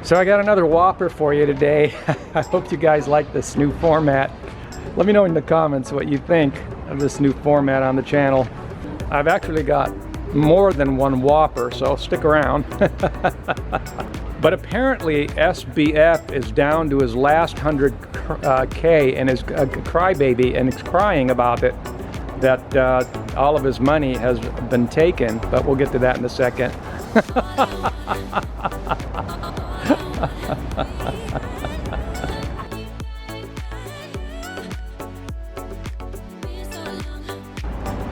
So I got another whopper for you today. I hope you guys like this new format. Let me know in the comments what you think of this new format on the channel. I've actually got more than one whopper, so stick around. But apparently SBF is down to his last 100K and is a crybaby and is crying about it, that all of his money has been taken, but we'll get to that in a second.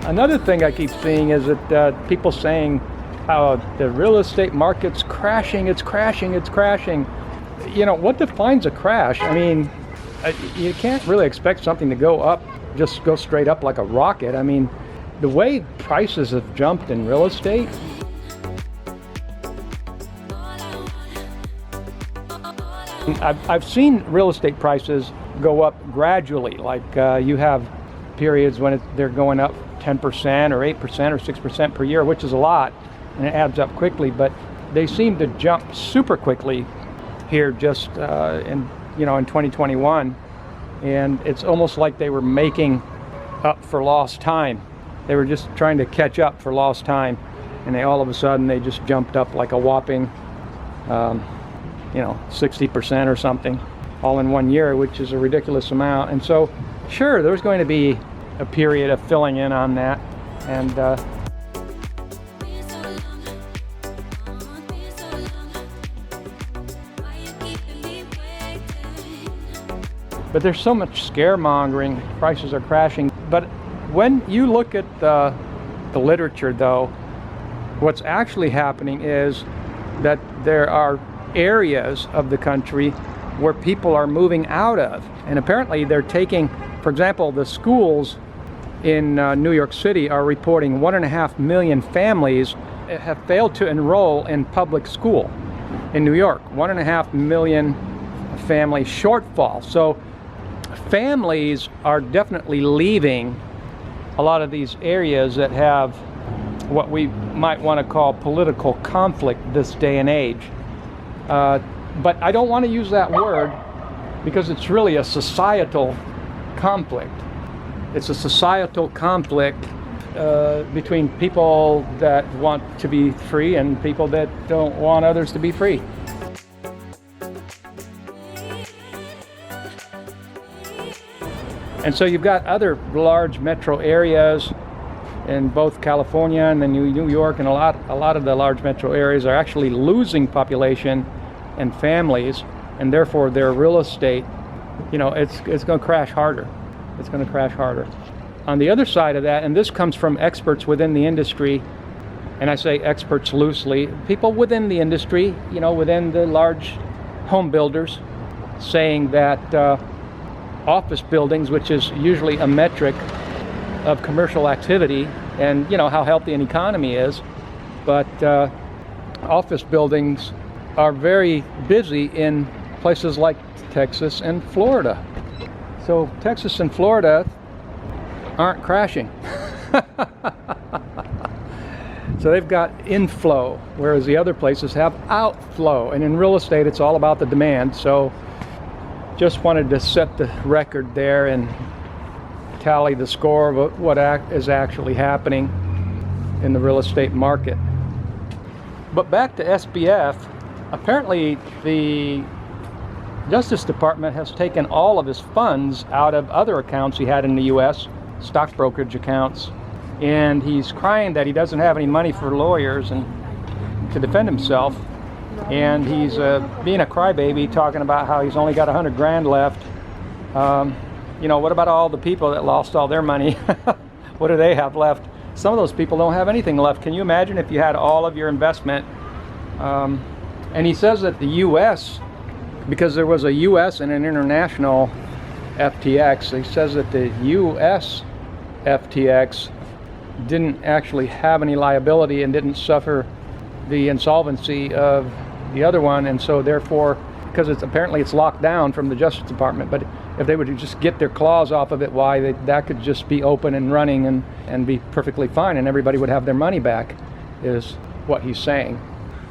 Another thing I keep seeing is that people saying how the real estate market's crashing, it's crashing, it's crashing. You know, what defines a crash? I mean, you can't really expect something to go up, just go straight up like a rocket. I mean, the way prices have jumped in real estate, I've seen real estate prices go up gradually. Like you have periods when they're going up 10% or 8% or 6% per year, which is a lot, and it adds up quickly. But they seem to jump super quickly here just in 2021, and it's almost like they were making up for lost time. They were just trying to catch up for lost time, and all of a sudden they just jumped up like a whopping 60% or something all in 1 year, which is a ridiculous amount. And so sure, there's going to be a period of filling in on that, and but there's so much scaremongering, prices are crashing. But when you look at the literature, though, what's actually happening is that there are areas of the country where people are moving out of, and apparently they're taking, for example, the schools in New York City are reporting 1.5 million families have failed to enroll in public school in New York. 1.5 million family shortfall. So families are definitely leaving a lot of these areas that have what we might want to call political conflict this day and age. But I don't want to use that word because it's really a societal conflict. It's a societal conflict between people that want to be free and people that don't want others to be free. And so you've got other large metro areas in both California and then New York, and a lot of the large metro areas are actually losing population and families, and therefore their real estate, it's going to crash harder. It's going to crash harder. On the other side of that, and this comes from experts within the industry, and I say experts loosely, people within the industry, within the large home builders, saying that office buildings, which is usually a metric of commercial activity and how healthy an economy is, but office buildings are very busy in places like Texas and Florida. So Texas and Florida aren't crashing. So they've got inflow, whereas the other places have outflow. And in real estate, it's all about the demand. So just wanted to set the record there and tally the score of what is actually happening in the real estate market. But back to SBF, apparently the Justice Department has taken all of his funds out of other accounts he had in the U.S., stock brokerage accounts, and he's crying that he doesn't have any money for lawyers and to defend himself, and he's being a crybaby, talking about how he's only got 100 grand left. What about all the people that lost all their money? What do they have left? Some of those people don't have anything left. Can you imagine if you had all of your investment? And he says that the U.S., because there was a U.S. and an international FTX, he says that the U.S. FTX didn't actually have any liability and didn't suffer the insolvency of the other one, and so therefore, because apparently it's locked down from the Justice Department, but if they would just get their claws off of it, that could just be open and running and be perfectly fine, and everybody would have their money back, is what he's saying.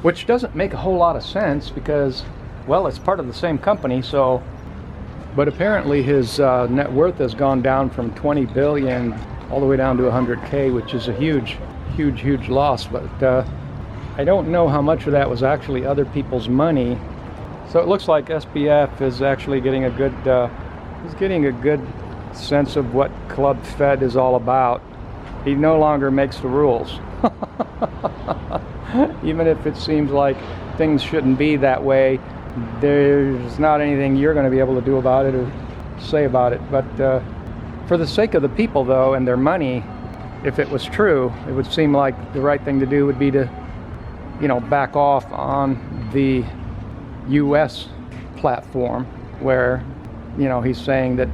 Which doesn't make a whole lot of sense, because well, it's part of the same company, so, but apparently his net worth has gone down from 20 billion all the way down to 100K, which is a huge loss. But I don't know how much of that was actually other people's money. So it looks like SBF is actually getting a good, he's getting a good sense of what Club Fed is all about. He no longer makes the rules. Even if it seems like things shouldn't be that way, there's not anything you're going to be able to do about it or say about it. But for the sake of the people, though, and their money, if it was true, it would seem like the right thing to do would be to, back off on the U.S. platform where, he's saying that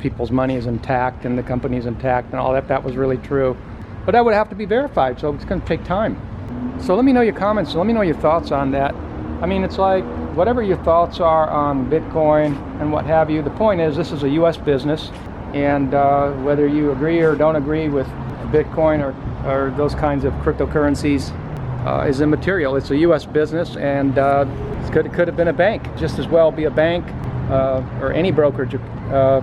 people's money is intact and the company is intact and all that. That was really true. But that would have to be verified, so it's going to take time. So let me know your comments, let me know your thoughts on that. I mean, it's like, whatever your thoughts are on Bitcoin and what have you, the point is this is a U.S. business, and whether you agree or don't agree with Bitcoin or those kinds of cryptocurrencies is immaterial. It's a U.S. business, and it could have been a bank, just as well be a bank or any brokerage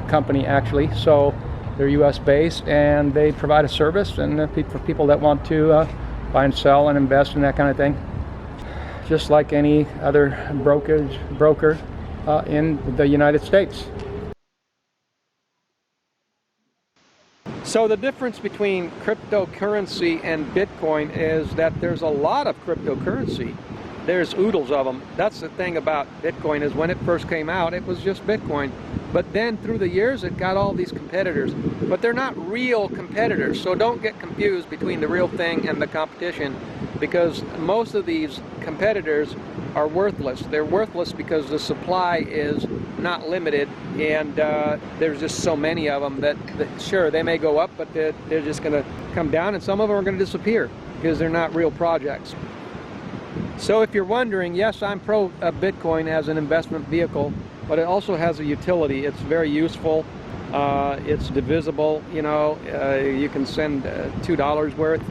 company, actually. So they're U.S. based, and they provide a service, and for people that want to buy and sell and invest in that kind of thing, just like any other broker in the United States. So the difference between cryptocurrency and Bitcoin is that there's a lot of cryptocurrency. There's oodles of them. That's the thing about Bitcoin, is when it first came out, it was just Bitcoin. But then through the years, it got all these competitors. But they're not real competitors, so don't get confused between the real thing and the competition, because most of these competitors are worthless. They're worthless because the supply is not limited, and there's just so many of them that sure, they may go up, but they're just going to come down, and some of them are going to disappear because they're not real projects. So if you're wondering, yes, I'm pro Bitcoin as an investment vehicle, but it also has a utility. It's very useful. It's divisible. You can send $2 worth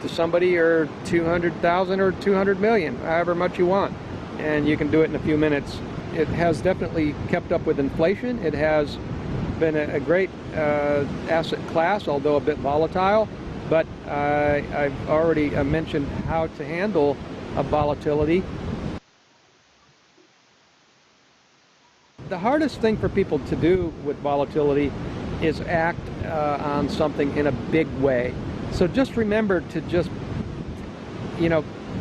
to somebody, or 200,000 or 200 million, however much you want, and you can do it in a few minutes. It has definitely kept up with inflation. It has been a great asset class, although a bit volatile. But I've already mentioned how to handle volatility. The hardest thing for people to do with volatility is act on something in a big way. So just remember to just,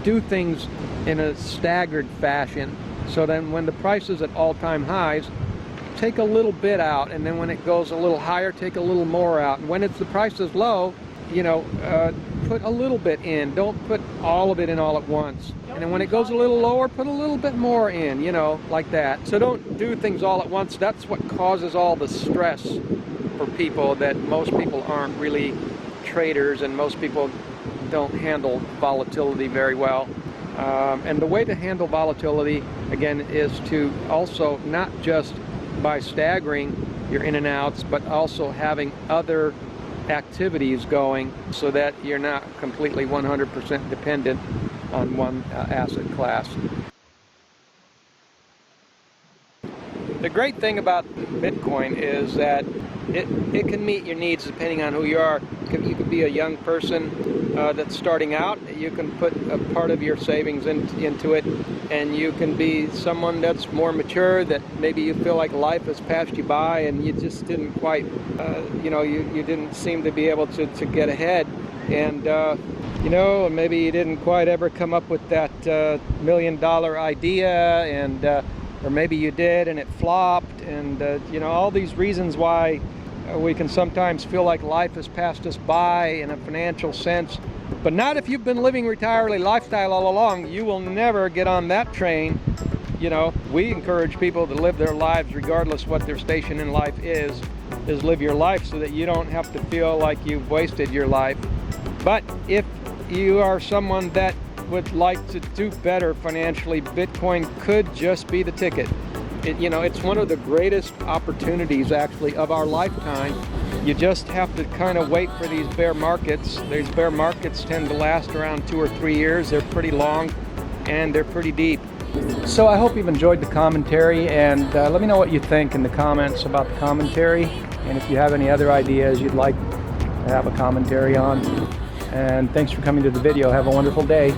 do things in a staggered fashion. So then when the price is at all-time highs, take a little bit out, and then when it goes a little higher, take a little more out. And when the price is low, put a little bit in. Don't put all of it in all at once. And then when it goes a little lower, put a little bit more in, like that. So don't do things all at once. That's what causes all the stress for people, that most people aren't really traders, and most people don't handle volatility very well. And the way to handle volatility, again, is to also not just by staggering your in and outs, but also having other activities going, so that you're not completely 100% dependent on one asset class. The great thing about Bitcoin is that it can meet your needs depending on who you are. You could be a young person that's starting out. You can put a part of your savings into it, and you can be someone that's more mature, that maybe you feel like life has passed you by and you just didn't quite, you didn't seem to be able to get ahead. And maybe you didn't quite ever come up with that $1 million idea, and or maybe you did and it flopped, and all these reasons why we can sometimes feel like life has passed us by in a financial sense. But not if you've been living retiree lifestyle all along. You will never get on that train. We encourage people to live their lives regardless what their station in life is live your life so that you don't have to feel like you've wasted your life. But if you are someone that would like to do better financially, Bitcoin could just be the ticket. It's one of the greatest opportunities, actually, of our lifetime. You just have to kind of wait for these bear markets. These bear markets tend to last around 2 or 3 years. They're pretty long and they're pretty deep. So I hope you've enjoyed the commentary, and let me know what you think in the comments about the commentary, and if you have any other ideas you'd like to have a commentary on. And thanks for coming to the video. Have a wonderful day.